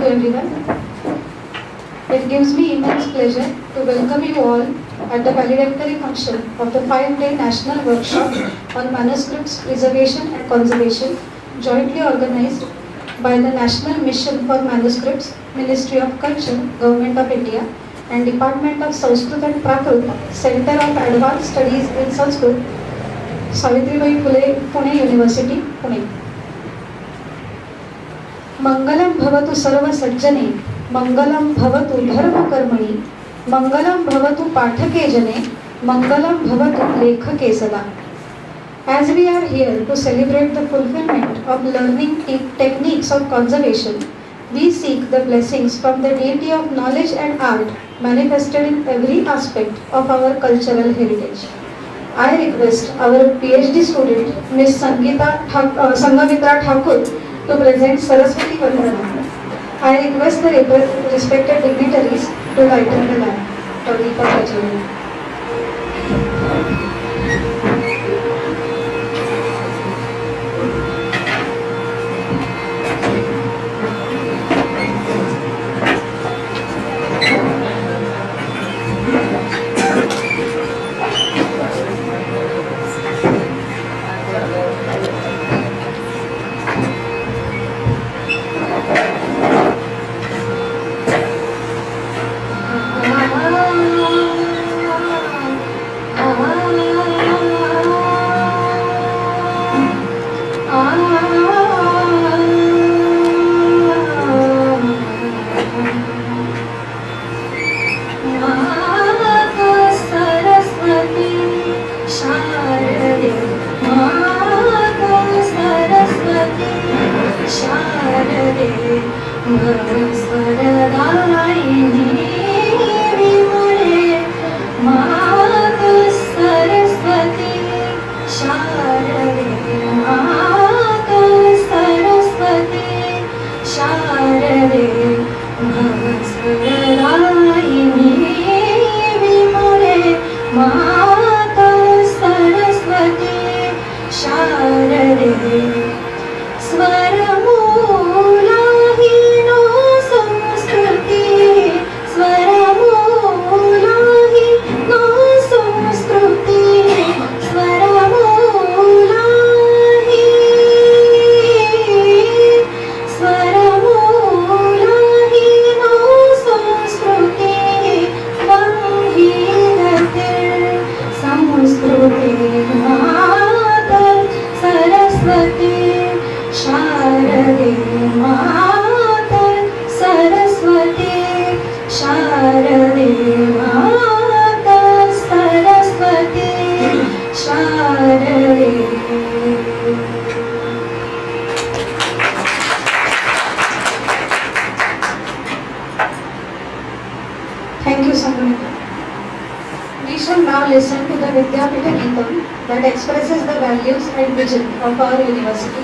everyone. It gives me immense pleasure to welcome you all at the valedictory function of the 5-day national workshop on manuscripts preservation and conservation, jointly organized by the National Mission for Manuscripts, Ministry of Culture, Government of India, and Department of Sanskrit and Prakrit, Center of Advanced Studies in Sanskrit, SAVITRIBAI PUNE University, Pune. मंगलम भवतु सर्व सज्जने, मंगलम भवतु धर्म कर्मणि, मंगलम भवतु पाठके जने, मंगलम भवतु लेखके सदा. As we are here to celebrate the fulfillment of learning techniques of conservation, we seek the blessings from the deity of knowledge and art manifested in every aspect of our cultural heritage. I request our PhD student, Ms. Sangamitra Thakur, to present Saraswati Vandana. I request the respected dignitaries to lighten the lamp for the Prasad. Thank you, Sangamitra. We shall now listen to the Vidyapita Geetam that expresses the values and vision of our university.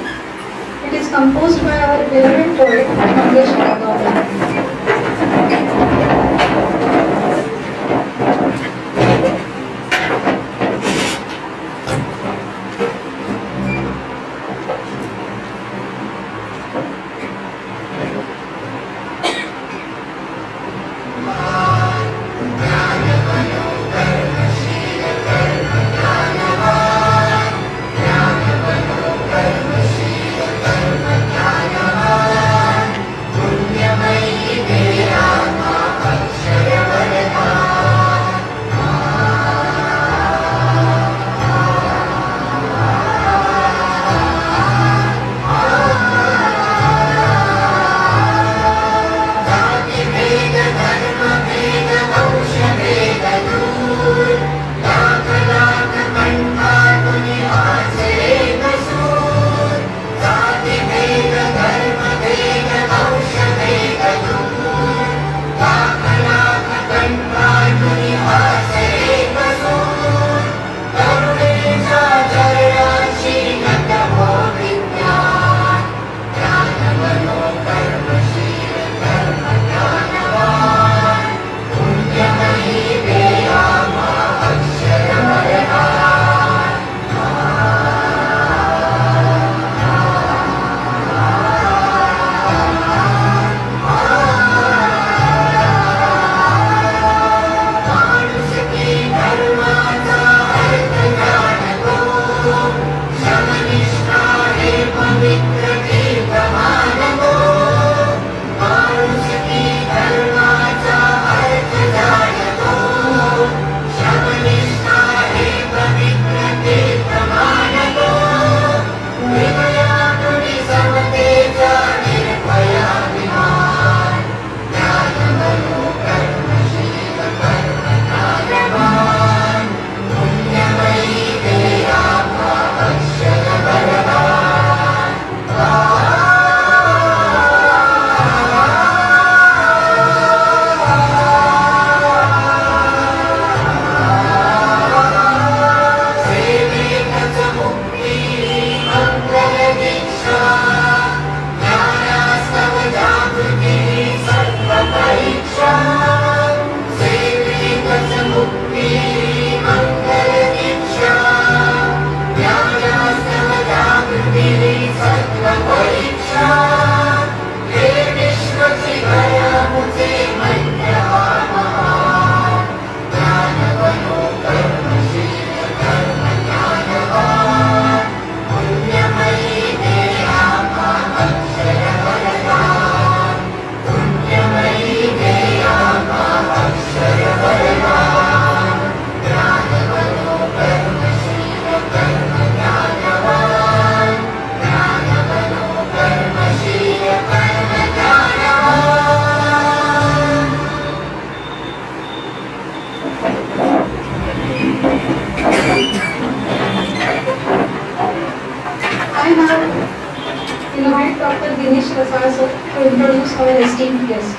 It is composed by our beloved poet, Govt. Punya chief guest.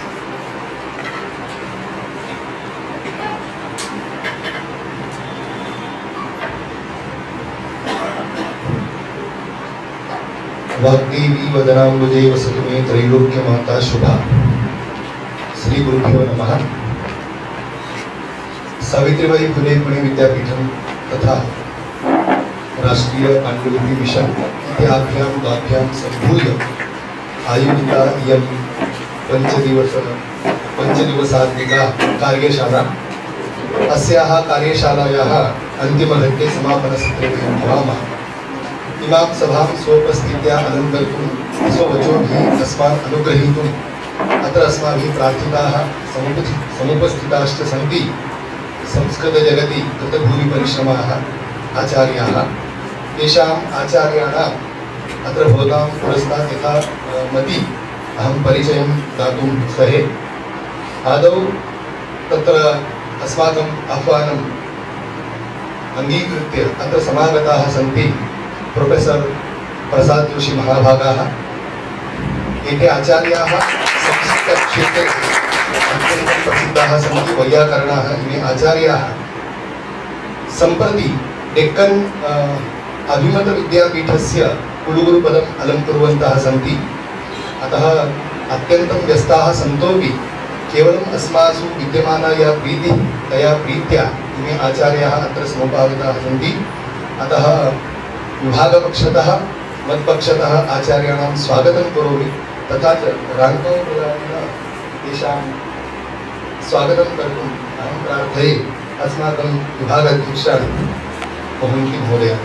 Vagdevi वदनाम्बुजे वसतु मे त्रैलोक्य माता शुभा। श्री गुरुभ्यो नमः। सावित्रीबाई फुले पुणे विद्यापीठम तथा राष्ट्रीय पांडुलिपि mission इत्याभ्यां द्वाभ्यां सम्भूय आयोजिता इयं पञ्चदिवसात्मिका कार्यशाला। अस्याः कार्यशालायाः अन्तिमघट्टे समापनसत्रे वयं भवामः। इमां सभां स्वोपस्थित्या अलङ्कर्तुं स्ववचोभिः अस्मान् अनुग्रहीतुम् अत्र अस्माभिः प्रार्थिताः समुपस्थिताश्च सन्ति संस्कृतजगति कृतभूरिपरिश्रमाः आचार्याः। तेषाम् आचार्याणाम् अत्र भवतां पुरस्तात् यथा मति अहं परिचयं दातुं सहे। आदौ तत्र अस्माकम् आह्वानम् अङ्गीकृत्य अत्र समागताः सन्ति प्रोफेसर प्रसाद जोशी महाभागाः। एते आचार्याः संस्कृतक्षेत्रे अत्यन्तं प्रसिद्धाः सन्ति वैयाकरणाः। इमे आचार्याः सम्प्रति डेक्कन् अभिमतविद्यापीठस्य कुलगुरुपदम् अलङ्कुर्वन्तः सन्ति। अतः अत्यन्तं व्यस्ताः सन्तोपि केवलम् अस्मासु विद्यमाना प्रीतिः तया प्रीत्या इमे आचार्याः अत्र समुपागताः सन्ति। अतः विभागपक्षतः मत्पक्षतः आचार्याणां स्वागतं करोमि। तथा च राङ्कौप्रदानेन तेषां स्वागतं कर्तुम् अहं प्रार्थये अस्माकं विभागाध्यक्षान् मोहन्ती महोदय।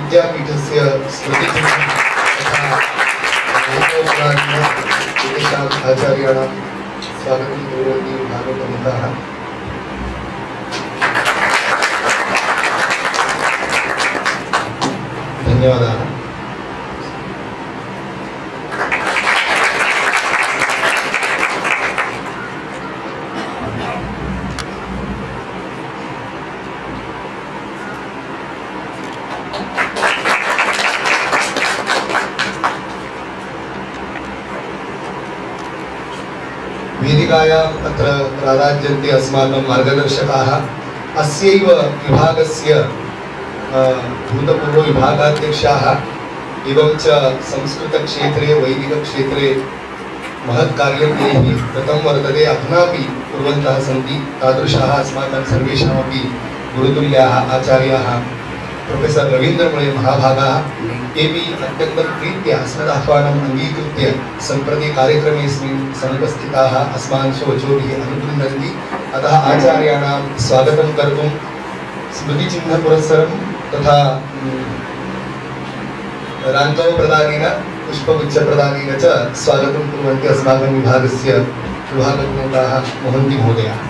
विद्यापीठस्य स्मृतिचिह्नं तथा तेषाम् आचार्याणां स्वागतं कुर्वन्ति विभागप्रमुखाः। धन्यवादाः। वेदिकायाम् अत्र प्राराज्यन्ते अस्माकं मार्गदर्शकाः। अस्यैव विभागस्य भूतपूर्वविभागाध्यक्षाः एवं च संस्कृतक्षेत्रे वैदिकक्षेत्रे महत् कार्यं यैः कृतं वर्तते अधुनापि कुर्वन्तः सन्ति। तादृशाः अस्माकं सर्वेषामपि गुरुतुल्याः आचार्याः प्रोफेसर रवीन्द्र महाभागाः। एपि अत्यन्तं प्रीत्या अस्मदाह्वानम् अङ्गीकृत्य सम्प्रति कार्यक्रमेऽस्मिन् समुपस्थिताः अस्मान् स्ववचोभिः अनुगृह्णन्ति। अतः आचार्याणां स्वागतं कर्तुं स्मृतिचिह्नपुरस्सरं तथा राङ्कौप्रदानेन पुष्पगुच्छप्रदानेन च स्वागतं कुर्वन्ति अस्माकं विभागस्य विभागप्रमुखाः मोहन्ती महोदयाः।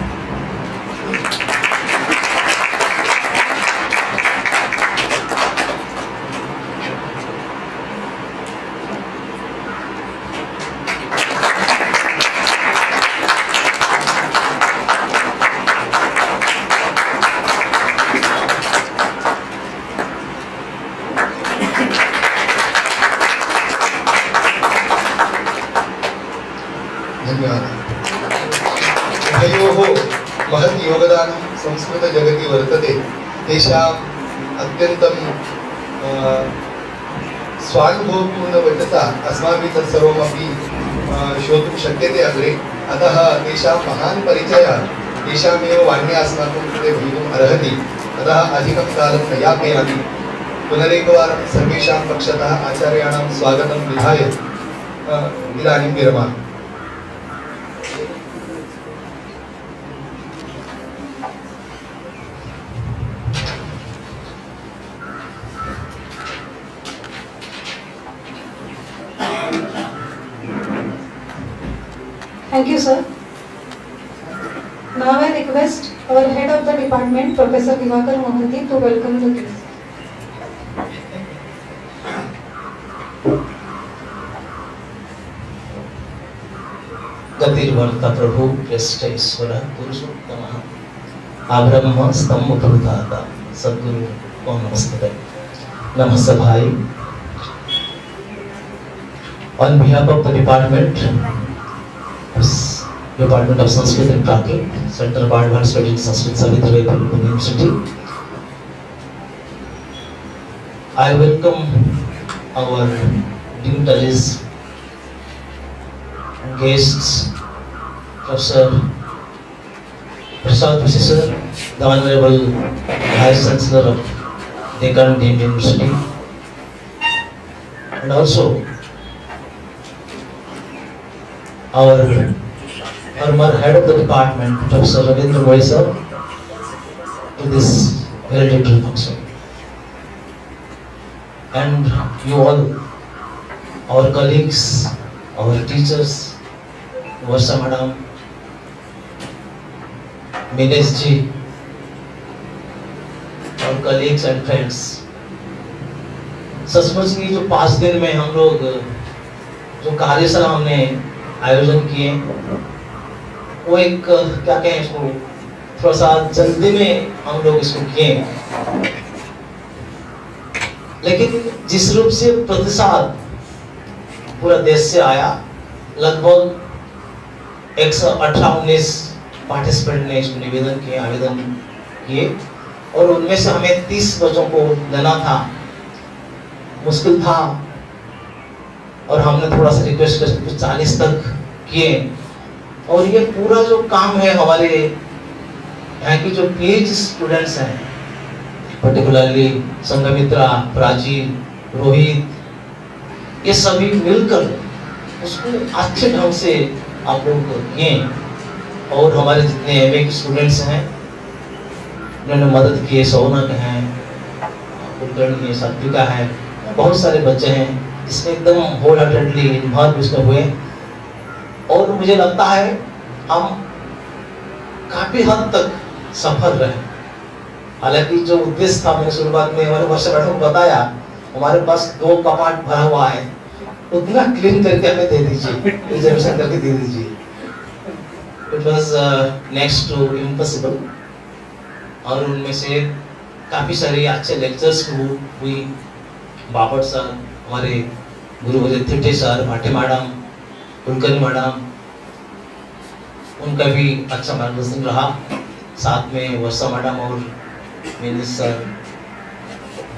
उभयोः महत् योगदानं संस्कृतजगति वर्तते। तेषाम् अत्यन्तं स्वानुभवपूर्णवचसा अस्माभिः तत्सर्वमपि श्रोतुं शक्यते अग्रे। अतः तेषां महान् परिचयः तेषामेव वाण्या अस्माकं कृते भवितुम् अर्हति। अतः अधिकं कालं न यापयामि। पुनरेकवारं सर्वेषां पक्षतः आचार्याणां स्वागतं विधाय इदानीं विरमामि। Thank you, sir. Now I request our head of the department, Professor Divakar Mohanty, to welcome the guest. गतिर्वर्ता प्रभु श्रेष्ठ ईश्वर पुरुषोत्तम आब्रह्म स्तंभ प्रदाता सद्गुरु को नमस्ते। नमस्ते भाई। On behalf of the Department of Sanskrit and Prakrit, Center of Advanced Study in Sanskrit, SAVITRIBAI University, I welcome our dignitaries, guests, Professor Prasad, the Honorable Vice Chancellor of Divakar University, and also our former head of the department, Professor Ravindra sir, to this valedictory function. And you all, our colleagues, our teachers, Varsha Madam, Minesh ji, our colleagues and friends. सचमुच की जो 5 दिन में हम लोग जो कार्यशाला हमने आयोजन किए, वो एक क्या कहें इसको, थोड़ा सा जल्दी में हम लोग इसको किए, लेकिन जिस रूप से प्रतिसाद पूरा देश से आया, लगभग 118-19 पार्टिसिपेंट ने इसको आवेदन किए और उनमें से हमें 30 बच्चों को लेना था। मुश्किल था और हमने थोड़ा सा रिक्वेस्ट करके 40 तक किए और ये पूरा जो काम है हमारे यहाँ की जो PhD स्टूडेंट्स हैं, पर्टिकुलरली संघमित्रा, प्राची, रोहित, ये सभी मिलकर उसको अच्छे ढंग से आप लोग किए और हमारे जितने MA के स्टूडेंट्स हैं उन्होंने मदद किए, सौनक हैं, कुलकर्णी है, सात्विका है, बहुत सारे बच्चे हैं इसमें एकदम होल हार्टेडली इन्वॉल्व इसमें हुए और मुझे लगता है हम काफी हद तक सफल रहे। हालांकि जो उद्देश्य था, मैंने शुरुआत में हमारे वर्षा मैडम को बताया, हमारे पास 2 कपाट भरा हुआ है, उतना क्लीन करके हमें दे दीजिए, रिजर्वेशन करके दे दीजिए। It was next to impossible और उनमें से काफी सारे अच्छे लेक्चर्स हुई। बापट सर, हमारे गुरु थिटे सर, भाटे मैडम, कुलकर्णी मैडम, उनका भी अच्छा मार्गदर्शन रहा। साथ में वर्षा मैडम और मिनेश सर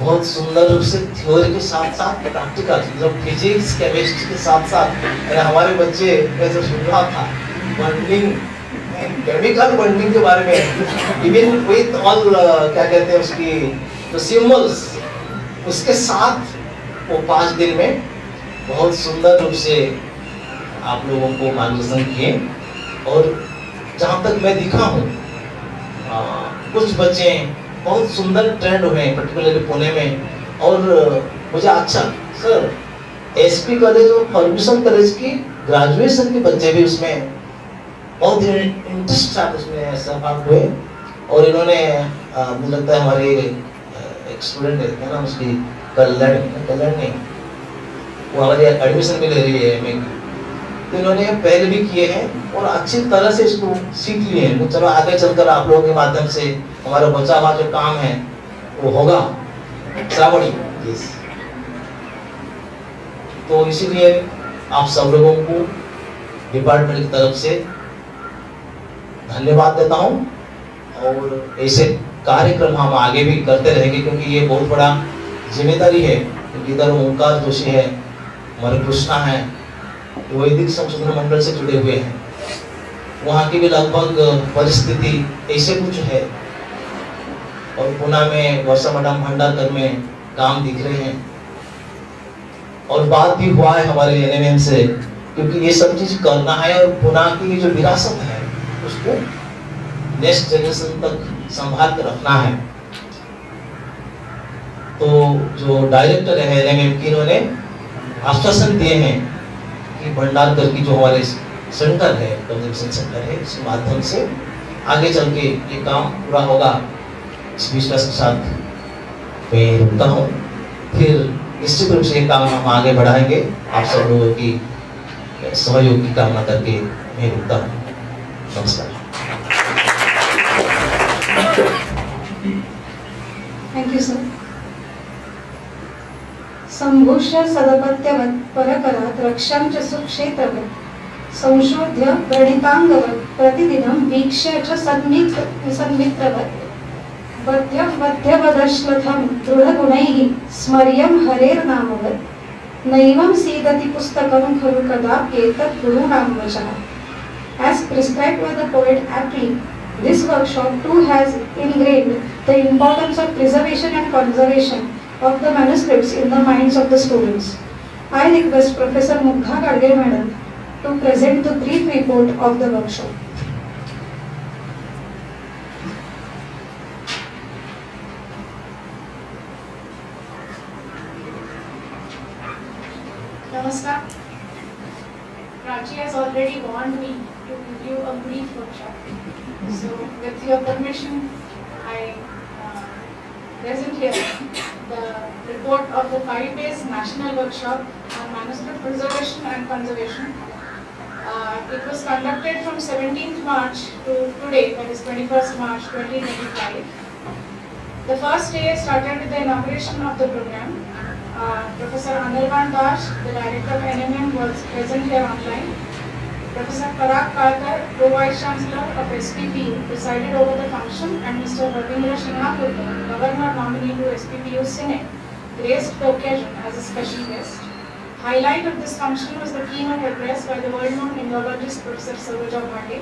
बहुत सुंदर रूप से थ्योरी के साथ साथ प्रैक्टिकल, मतलब फिजिक्स केमिस्ट्री के साथ साथ हमारे बच्चे मैं जो सुन रहा था बॉन्डिंग, केमिकल बॉन्डिंग के बारे में, इवन विथ ऑल क्या कहते हैं उसकी जो सिंबल्स, उसके साथ वो 5 दिन में बहुत सुंदर रूप से आप लोगों को मार्गदर्शन किए और जहाँ तक मैं दिखा हूँ कुछ बच्चे बहुत सुंदर ट्रेंड हुए हैं, पर्टिकुलरली पुणे में। और मुझे अच्छा सर SP कॉलेज और फर्ग्यूसन कॉलेज की ग्रेजुएशन के बच्चे भी उसमें बहुत इंटरेस्ट था, उसमें सहभाग हुए और इन्होंने मुझे लगता है हमारे एक स्टूडेंट है ना, उसकी कल्याण नहीं, वो हमारी एडमिशन भी ले रही है MA, तो इन्होंने पहले भी किए हैं और अच्छी तरह से इसको सीख लिए हैं। तो चलो आगे चलकर आप लोगों के माध्यम से हमारा बचा हुआ जो काम है वो होगा श्रावणी। तो इसीलिए आप सब लोगों को डिपार्टमेंट की तरफ से धन्यवाद देता हूँ और ऐसे कार्यक्रम हम आगे भी करते रहेंगे क्योंकि ये बहुत बड़ा जिम्मेदारी है। क्योंकि इधर ओंकार जोशी है, हमारे कृष्णा है, वैदिक संशोधन मंडल से जुड़े हुए हैं, वहाँ की भी लगभग परिस्थिति ऐसे कुछ है और पुणे में वर्षा मैडम भंडारकर में काम दिख रहे हैं और बात भी हुआ है हमारे NMM से, क्योंकि ये सब चीज करना है और पुणे की जो विरासत है उसको नेक्स्ट जनरेशन तक संभाल कर रखना है। तो जो डायरेक्टर है NMM की, इन्होंने आश्वासन दिए हैं कि भंडारकर की जो हमारे सेंटर है, कंजर्वेशन सेंटर है, इसके माध्यम से आगे चल के ये काम पूरा होगा। इस विश्वास के साथ मैं रुकता हूँ, फिर निश्चित रूप से ये काम हम आगे बढ़ाएंगे आप सब लोगों की सहयोग की कामना करके मैं रुकता हूँ। नमस्कार। Thank you sir. संभूष्य सदपत्यवत् परकरात् रक्षां च सुक्षेत्रवत् संशोध्य व्रणिताङ्गवत् प्रतिदिनं वीक्ष्य च सन्मित्रवत् बध्यवदश्लथं दृढगुणैः स्मर्यं हरेर्नामवत् नैवं सीदति पुस्तकं खलु कदाप्येतत् गुरूणां वचः. As prescribed by the poet aptly, this workshop too has engraved the importance of preservation and conservation of the manuscripts in the minds of the students. I request Professor Mugha Gadge Madam to present the brief report of the workshop. Namaskar. Prachi has already warned me to give you a brief workshop. So, with your permission, I present here the report of the 5 days national workshop on manuscript preservation and conservation. It was conducted from 17th March to today, that is 21st March 2025. The first day started with the inauguration of the program. Professor Anirban Das, the director of NMM, was present here online. Professor Parag Karkar, Pro-Vice Chancellor of SPPU, presided over the function, and Mr. Ravindra, Governor nominee to SPPU Senate, graced the occasion as a special guest. Highlight of this function was the keynote address by the world-known Indologist Professor SAVITRIBAI.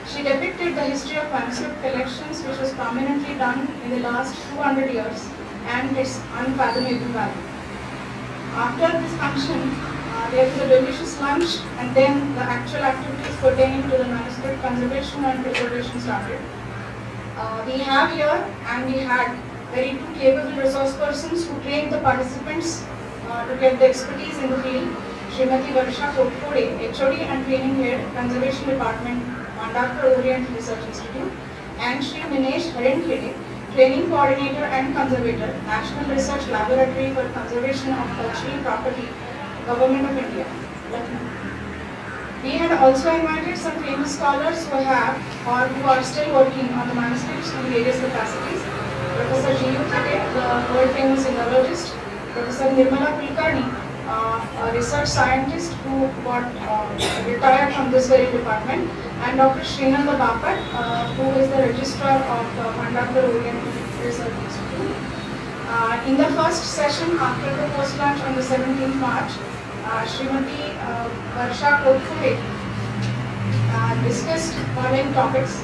She depicted the history of manuscript collections, which was prominently done in the last 200 years, and its unfathomable value. After this function, there was a delicious lunch, and then the actual activities pertaining to the manuscript conservation and preservation started. We have here, and we had very two capable resource persons who trained the participants to get the expertise in the field. Srimati Varsha Kothode, HOD and Training Head, Conservation Department, Mandakar Orient Research Institute, and Shri Minesh Harenkhede, Training Coordinator and Conservator, National Research Laboratory for Conservation of Cultural Property, Government of India, Lucknow. We had also invited some famous scholars who have or who are still working on the manuscripts in various capacities. Professor Deptt, the world famous Indologist, Professor Nirmala Kulkarni, a research scientist who got retired from this very department, and Dr. Srinanda Bapat, who is the registrar of Mandakar Orient Research Institute. In the first session after the post-lunch on the 17th March, Srimati Varsha Kothode discussed following topics.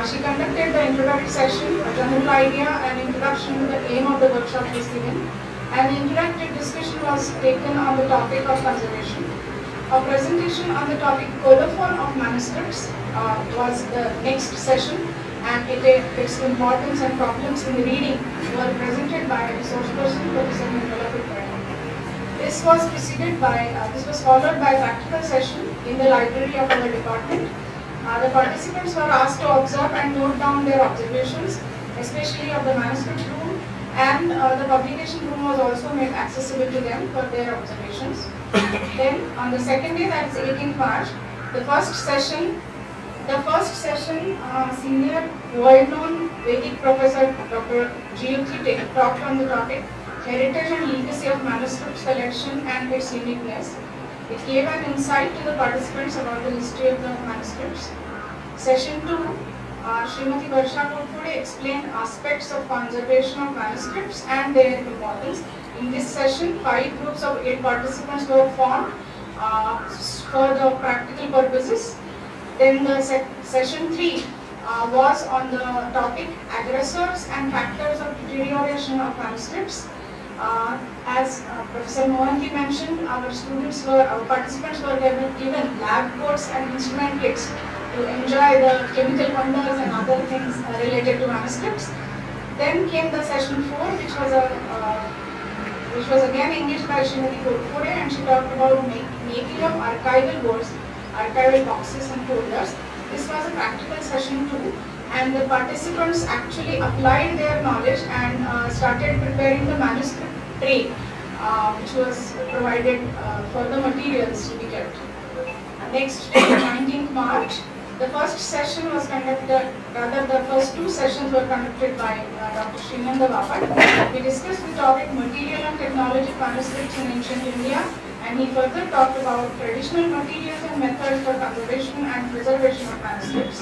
She conducted the introductory session, a general idea and introduction to the aim of the workshop was given. An interactive discussion was taken on the topic of conservation. A presentation on the topic colophon of manuscripts was the next session, and its importance and problems in the reading were presented by a resource person, Professor Nirmala Kulkarni. This was followed by a practical session in the library of our department. The participants were asked to observe and note down their observations, especially of the manuscript room, and the publication room was also made accessible to them for their observations. Then on the second day, that is 18th March, the first session, senior world-known Vedic professor Dr. Deptt talked on the topic Heritage and Legacy of Manuscripts Collection and its Uniqueness. It gave an insight to the participants about the history of the manuscripts. Session 2, Srimati Varsha Kothode explained aspects of conservation of manuscripts and their importance. In this session, 5 groups of 8 participants were formed for the practical purposes. Then the session 3 was on the topic aggressors and factors of deterioration of manuscripts. As Professor Mohanty mentioned, our participants were given lab coats and instrument kits to enjoy the chemical wonders and other things related to manuscripts. Then came the session 4, which was again engaged by Srimati Kothode, and she talked about making of archival boards, archival boxes and folders. This was a practical session too, and the participants actually applied their knowledge and started preparing the manuscript tray, which was provided for the materials to be kept. next day, 19th March, the first session was conducted, rather the first two sessions were conducted by Dr. Divakar. We discussed the topic material and technology of manuscripts in ancient India, and he further talked about traditional materials and methods for conservation and preservation of manuscripts.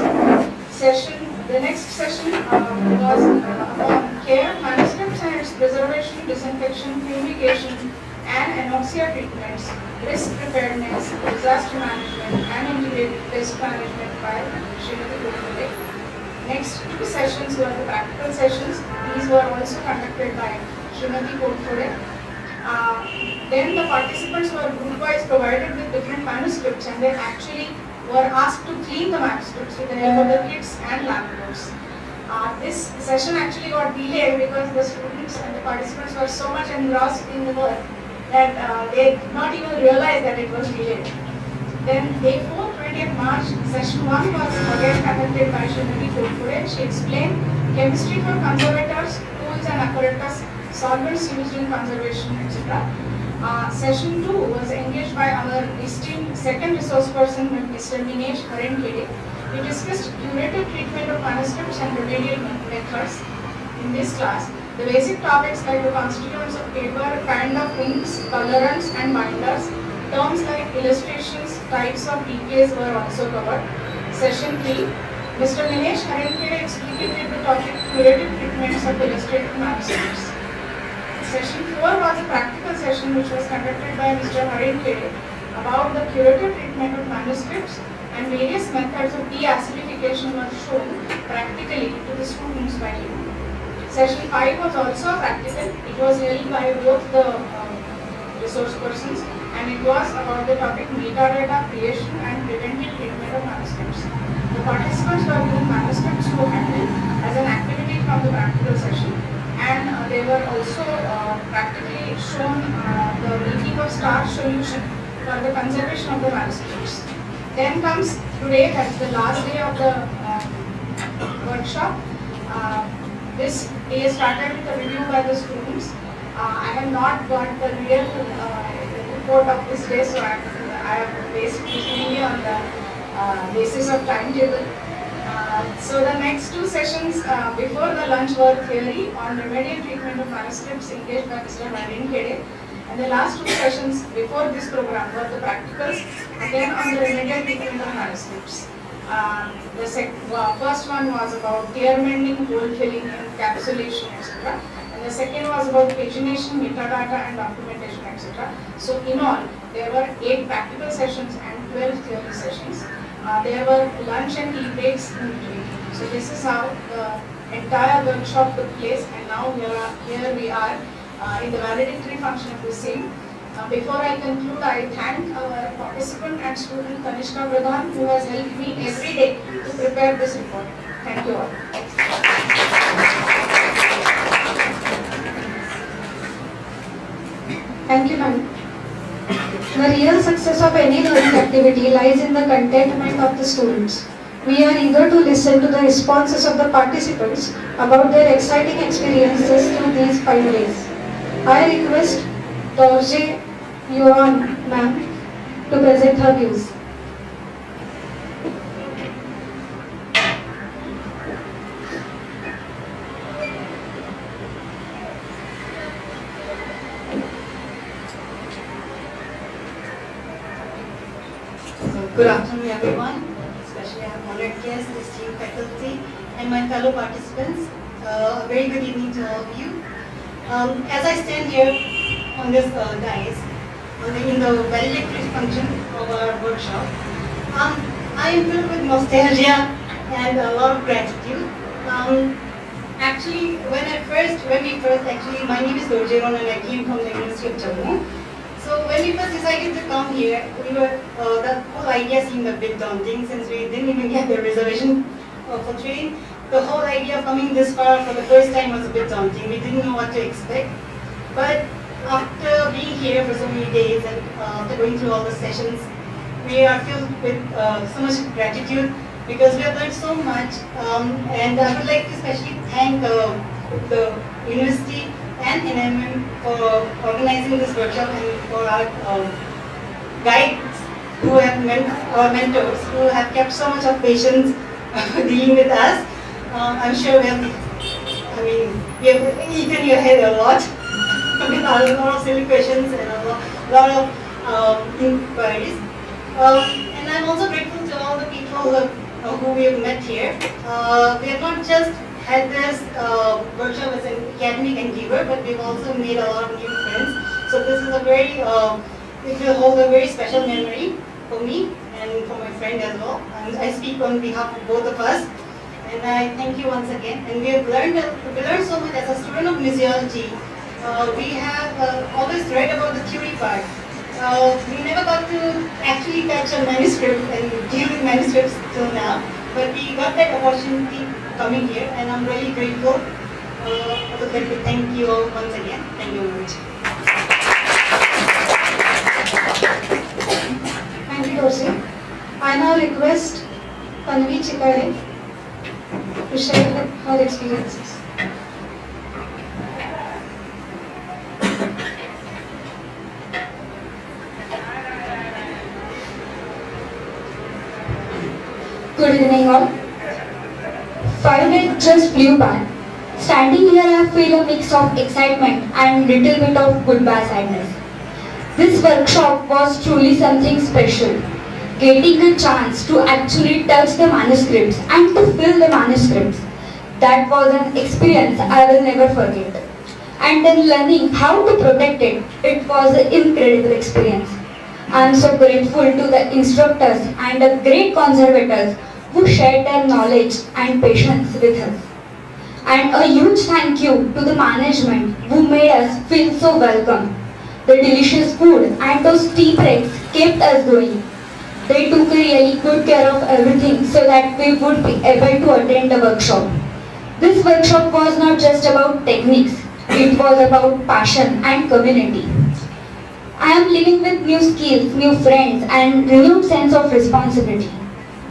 The next session was upon care of manuscripts and its preservation, disinfection, fumigation, and anoxia treatments, risk preparedness, disaster management, and integrated pest management by Srimati PHULE. Next two sessions were the practical sessions. These were also conducted by Srimati PHULE. Then the participants were group-wise provided with different manuscripts, and they actually were asked to clean the manuscripts with the help of the kits and lab notes. This session actually got delayed because the students and the participants were so much engrossed in the work that they did not even realize that it was delayed. Then day 4, 20th March, session 1 was again conducted by Srimati PHULE. She explained chemistry for conservators, tools and apparatus, solvents used in conservation, etc. Session 2 was engaged by our esteemed second resource person, Mr. Dinesh Harenkede. We discussed curative treatment of manuscripts and remedial methods in this class. The basic topics like the constituents of paper, kind of inks, colorants and binders, terms like illustrations, types of decays were also covered. Session 3, Mr. Dinesh Harenkede explicated the topic curative treatments of illustrated manuscripts. Session 4 was a practical session which was conducted by Mr. Harenkede about the curative treatment of manuscripts, and various methods of deacidification were shown practically to the students by him. Session 5 was also practical. It was held by both the resource persons, and it was about the topic metadata creation and preventive treatment of manuscripts. The participants were given manuscripts to handle as an activity from the practical session, and they were also practically shown the making of starch solution for the conservation of the manuscripts. Then comes today, that's the last day of the workshop. This day started with a review by the students. I have not got the real report of this day, so I have based mainly on the basis of timetable. So the next two sessions before the lunch were theory on remedial treatment of manuscripts engaged by Mr. Harenkede, and the last two sessions before this program were the practicals, again on the remedial treatment of manuscripts. The first one was about tear mending, hole filling, encapsulation, etc. And the second was about pagination, metadata and documentation, etc. So in all, there were 8 practical sessions and 12 theory sessions. There were lunch and tea breaks in between. So this is how the entire workshop took place, and now here we are in the valedictory function of the same. Before I conclude, I thank our participant and student Kanishka Pradhan, who has helped me every day to prepare this report. Thank you all. Thank you, ma'am. The real success of any learning activity lies in the contentment of the students. We are eager to listen to the responses of the participants about their exciting experiences through these 5 days. I request Dorje Yuan ma'am to present her views. Good afternoon, everyone, especially our honored guests, esteemed faculty, and my fellow participants. A very good evening to all of you. As I stand here on this dais, in the valedictory function of our workshop, I am filled with nostalgia and a lot of gratitude. Actually, when we first, my name is Dorje and I came from the University of Jammu. So when we first decided to come here, the whole idea seemed a bit daunting since we didn't even get the reservation for train. The whole idea of coming this far for the first time was a bit daunting. We didn't know what to expect. But after being here for so many days and after going through all the sessions, we are filled with so much gratitude because we have learned so much. And I would like to especially thank the university and NMM for organizing this workshop and for our guides who have our mentors, who have kept so much of patience dealing with us. I'm sure we have eaten your head a lot with a lot of silly questions and a lot of inquiries. And I'm also grateful to all the people who we have met here. We have not just had this workshop as an academic endeavor, but we've also made a lot of new friends. So this is it will hold a very special memory for me and for my friend as well. And I speak on behalf of both of us. And I thank you once again. And we learned so much as a student of museology. We have always read about the theory part. We never got to actually touch a manuscript and deal with manuscripts till now. But we got that opportunity coming here, and I'm really grateful. I would like to thank you all once again. Thank you very much. Thank you, Joshi. I now request Tanvi Chikare to share her experiences. Good evening all. 5 days just flew by. Standing here I feel a mix of excitement and little bit of goodbye sadness. This workshop was truly something special. Getting a chance to actually touch the manuscripts and to fill the manuscripts. That was an experience I will never forget. And then learning how to protect it, it was an incredible experience. I am so grateful to the instructors and the great conservators who shared their knowledge and patience with us. And a huge thank you to the management who made us feel so welcome. The delicious food and those tea breaks kept us going. They took a really good care of everything so that we would be able to attend the workshop. This workshop was not just about techniques, it was about passion and community. I am living with new skills, new friends and renewed sense of responsibility.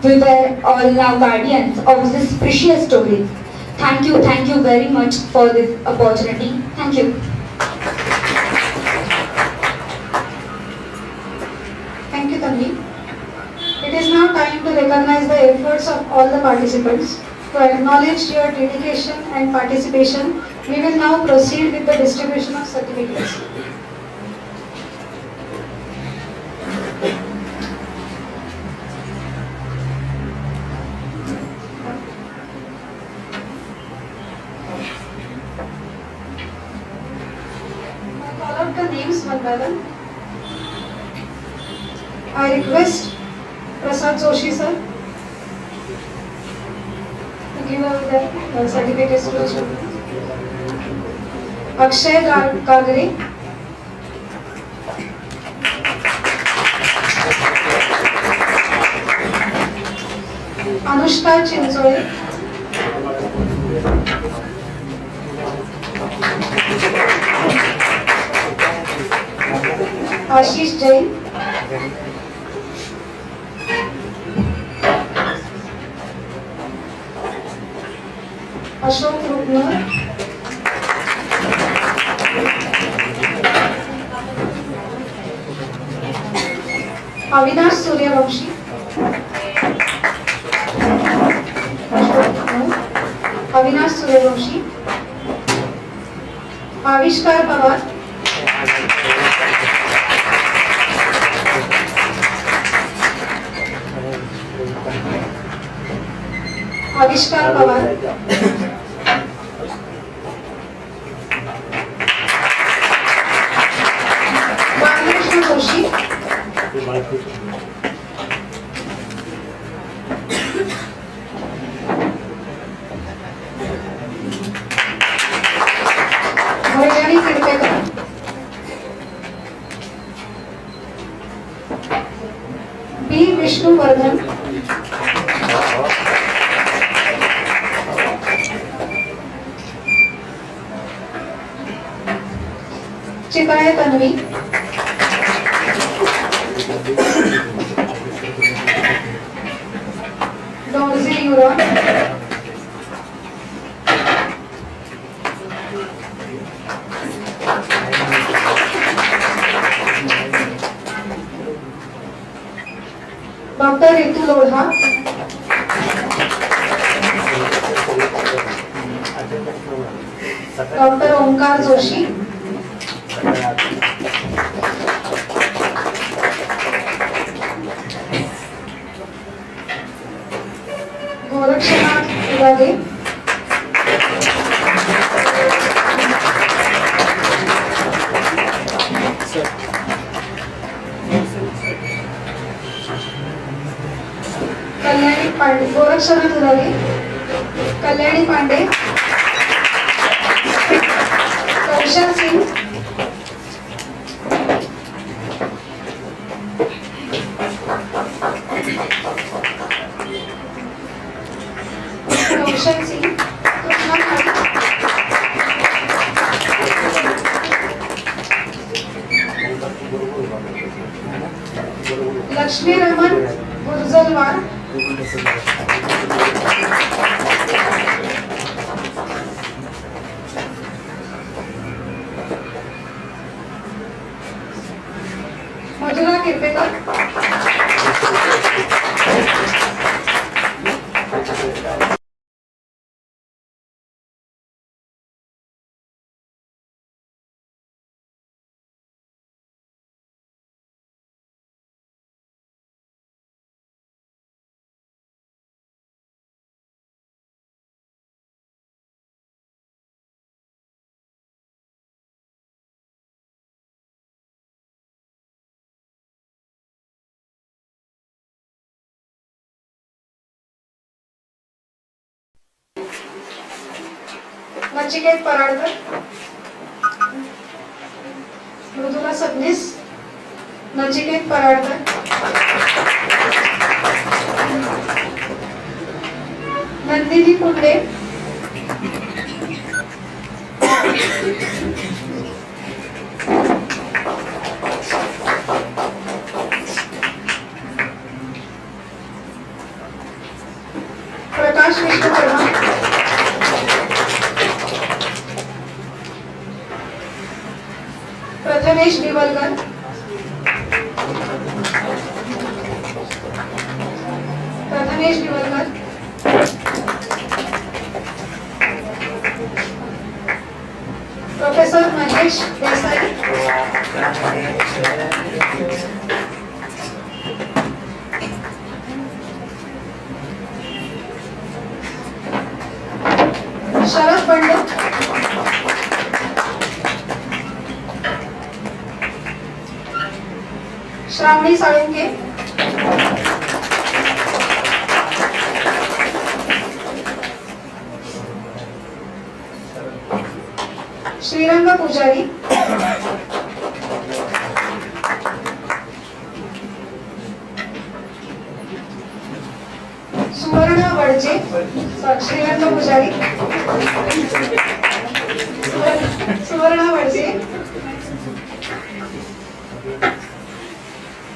We were all now guardians of these precious stories. Thank you very much for this opportunity. Thank you. Thank you, Tanvi. It is now time to recognize the efforts of all the participants. To acknowledge your dedication and participation, we will now proceed with the distribution of certificates. I call out the names one by one. I request Prasad Joshi sir to give away the certificates to the children. Akshay Kagre, Anushka Chinzole, Ashish Jain, Ashok Rupner, Avinash Suryavanshi, Avinash Suryavanshi, Avishkar Pawar, Avishkar Pawar, Joshi, Bhaijani Kirpekar, B. Vishnuvardhan, Chikaya Tanvi, Dorzi Yuron, ओंकार जोशी, गोरक्षनाथ उदागे, कल्याणी पांडे, गोरक्षनाथ उदागे, कल्याणी पांडे, कौशल सिंग, कौशल सिंग, कृष्णा खाड़ी, लक्ष्मी रमन गुर्जलवार, मधुरा किरपेकर, नचिकेत पराडकर, मृदुला सबनीस, नचिकेत पराडकर, नंदिनी पुंडे, प्रकाश विष्णुवर्मा, Prathamesh दिवलकर, Prathamesh दिवलकर, professor Mahesh Desai, शरद बंडू, श्रावणी साळुंके, श्रीरंग पुजारी, सुवर्ण वडजे, श्रीरंग पुजारी, सुवर्ण वडजे,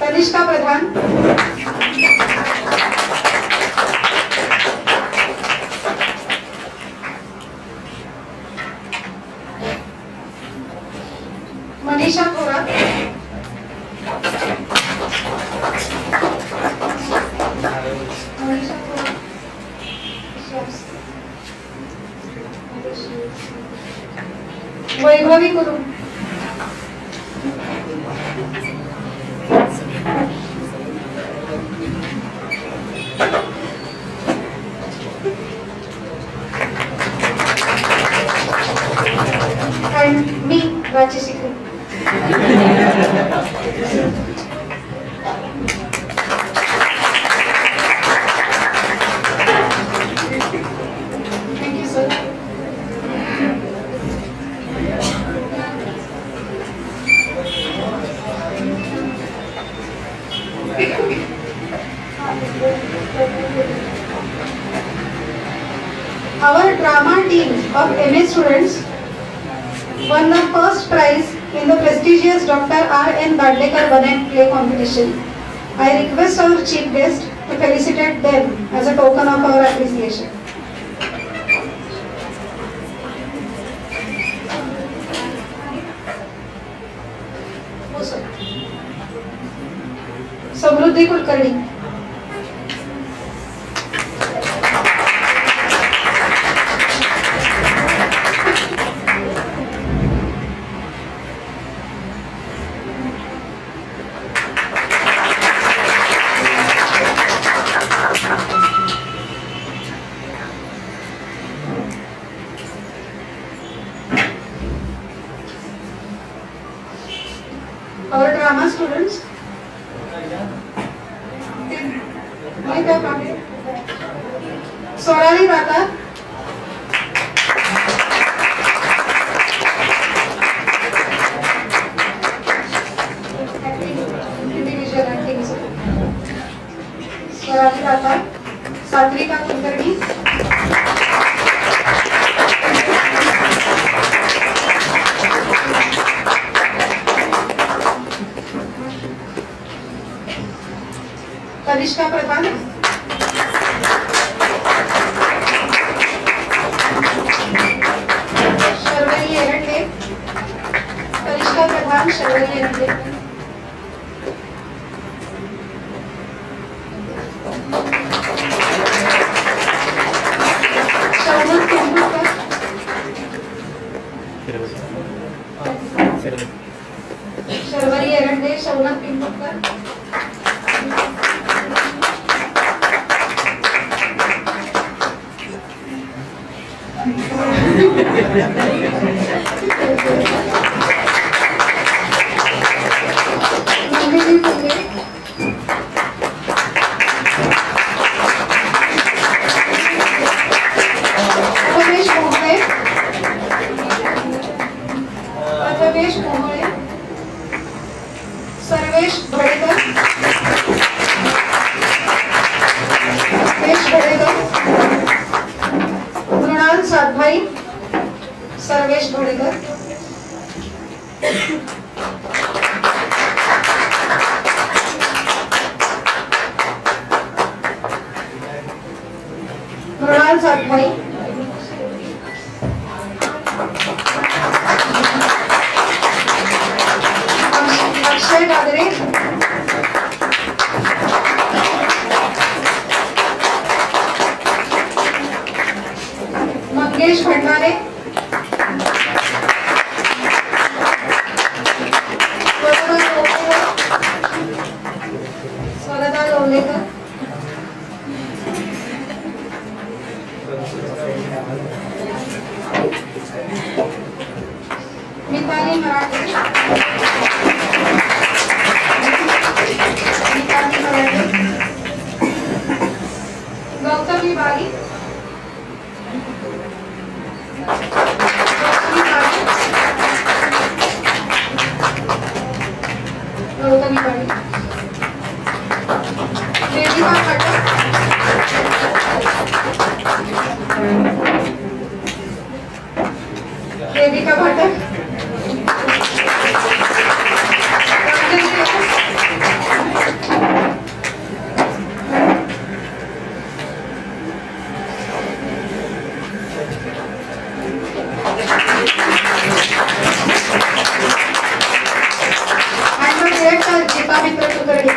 तनिष्का प्रधान, मनीषा थोरात, वैभवी गुरु, and me, Raji Sikri. Thank you, sir. Our drama team of MA students won the first prize in the prestigious Dr. R.N. Badlekar Ballet Play Competition. I request our chief guest to felicitate them as a token of our appreciation. समृद्धी कुलकर्णी, स्वराली दाता, स्वराली दाता, सात्विका कुलकर्णी, कनिष्का प्रधान, शर्वरी एरंडे, कनिष्का प्रधान, शर्वरी एरंडे, शौनक तेंडुलकर, शर्वरी एरंडे, शौनक तेंडुलकर, नंदिनी फुले, प्रथमेश मोहळे, प्रथमेश मोहळे, सर्वेश भडेकर, सर्वेश भडेकर, मृणाल सातभाई, सर्वेश भडेकर, मृणाल सातभाई, अक्षय गागरे, मंगेश भंडारे, स्वरदा लोलेकर, मिताली मराठे, मिताली मराठे, Gautami by, Gautami by, Vedika Pathak, Vedika Pathak, and the director Deepika Mitra Kulkarni.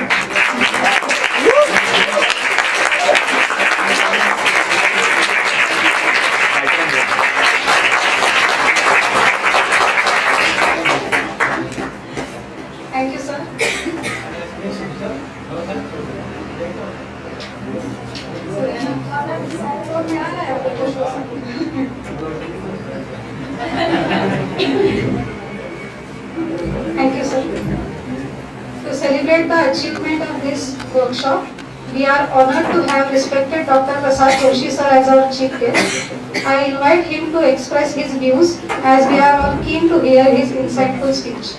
Thank you, sir. Thank you, sir. To celebrate the achievement of this workshop, we are honored to have respected Dr. Prasad Joshi sir as our chief guest. I invite him to express his views as we are all keen to hear his insightful speech.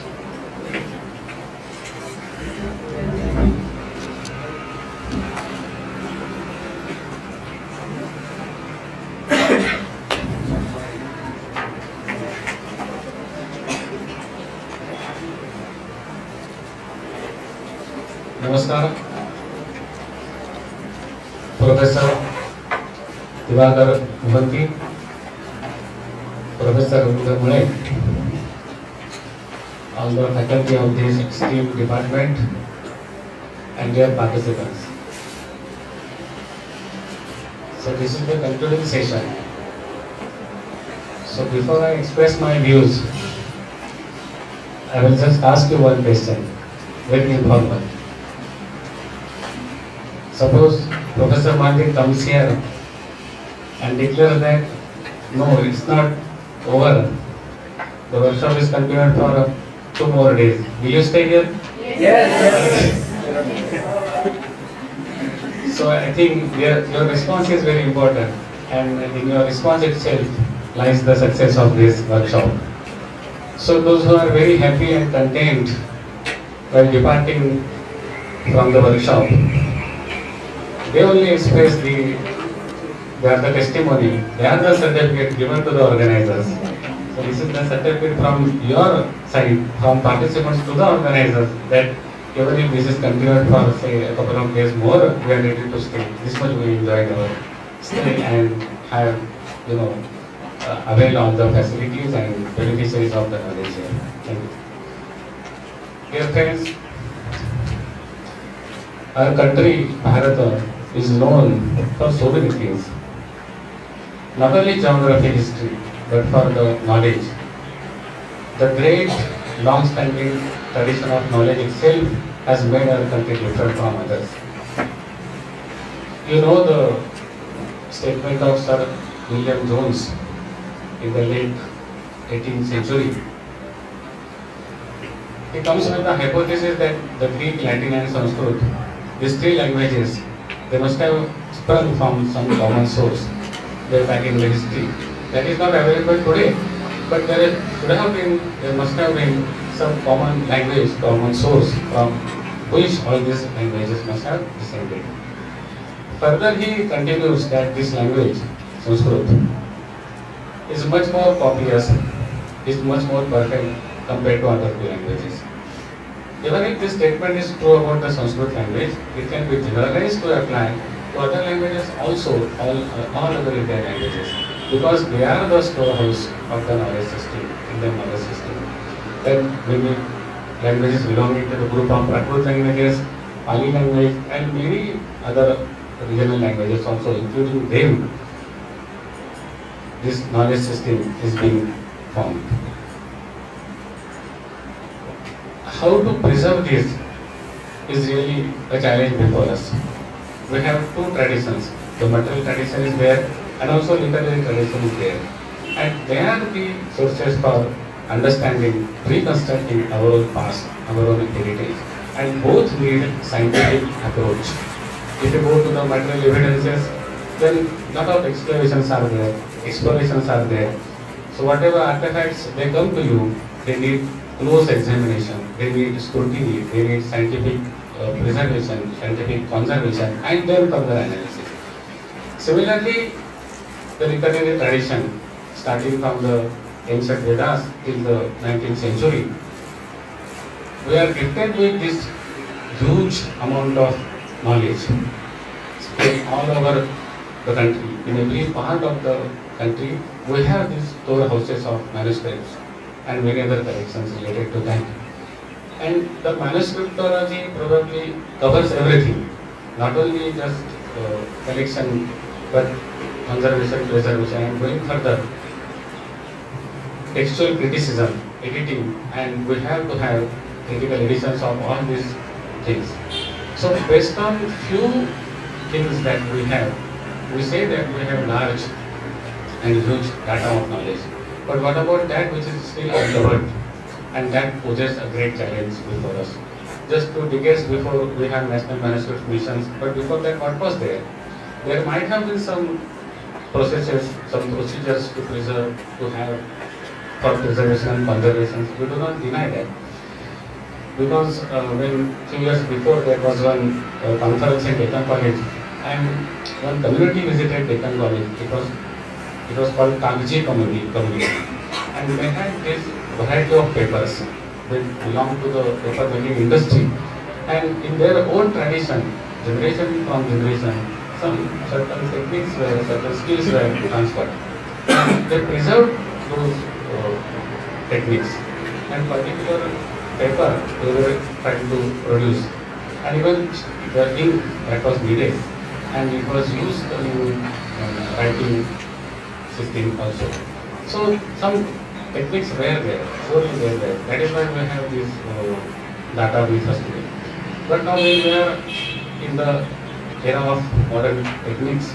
नमस्कार. Professor Divakar Mohanty, Professor Ravindra, all the faculty of this esteemed department, and dear participants. So this is the concluding session. So before I express my views, I will just ask you one question, very informal. Suppose Professor Mohanty comes here and declares that no, it's not over. The workshop is continued for 2 more days. Will you stay here? Yes. So So I think your response is very important, and in your response itself lies the success of this workshop. So those who are very happy and content while departing from the workshop, they only express they are the testimony, they are the certificate given to the organizers. So this is the certificate from your side, from participants to the organizers, that even if this is continued for say a couple of days more, we are ready to stay. This much we enjoyed our stay and have, avail all the facilities and beneficiaries of the knowledge here. Thank you. Dear friends, our country, Bharat, is known for so many things. Not only geography, history, but for the knowledge. The great, long-standing tradition of knowledge itself has made our country different from others. You know the statement of Sir William Jones in the late 18th century. He comes with the hypothesis that the Greek, Latin and Sanskrit, these three languages, they must have sprung from some common source way back in the history. That is not available today, but there must have been some common language, common source from which all these languages must have descended. Further, he continues that this language, Sanskrit, is much more copious, is much more perfect compared to other two languages. Even if this statement is true about the Sanskrit language, it can be generalized to apply to other languages also, all other Indian languages, because they are the storehouse of the knowledge system, Indian knowledge system. Then many languages belonging to the group of Prakrit languages, Pali language, and many other regional languages also, including them, this knowledge system is being formed. How to preserve this is really a challenge before us. We have two traditions. The material tradition is there and also literary tradition is there. And they are the sources for understanding, reconstructing our own past, our own heritage. And both need scientific approach. If you go to the material evidences, then lot of excavations are there, explorations are there. So whatever artifacts they come to you, they need close examination, they need scrutiny, they need scientific preservation, scientific conservation, and then further analysis. Similarly, the literary tradition, starting from the ancient Vedas till the 19th century, we are gifted with this huge amount of knowledge spread all over the country. In every part of the country, we have these storehouses of manuscripts and many other collections related to that. And the manuscriptology probably covers everything, not only just collection, but conservation, preservation, and going further, textual criticism, editing, and we have to have critical editions of all these things. So based on few things that we have, we say that we have large and huge data of knowledge. But what about that which is still uncovered? And that poses a great challenge before us. Just 2 decades before, we had national manuscript missions, but before that, what was there? There might have been some processes, some procedures to preserve, to have for preservation and conservation. We do not deny that. Because when 2 years before, there was one conference in Deptt College, and one community visited Deptt College. It was called Kagji community. And they had this variety of papers that belong to the paper making industry, and in their own tradition, generation from generation, some certain techniques were, certain skills were transferred. And they preserved those techniques, and particular paper they were trying to produce, and even the ink that was needed, and it was used in writing system also. So some techniques were there, surely were there. That is why we have this data with us today. But now when we are in the era of modern techniques,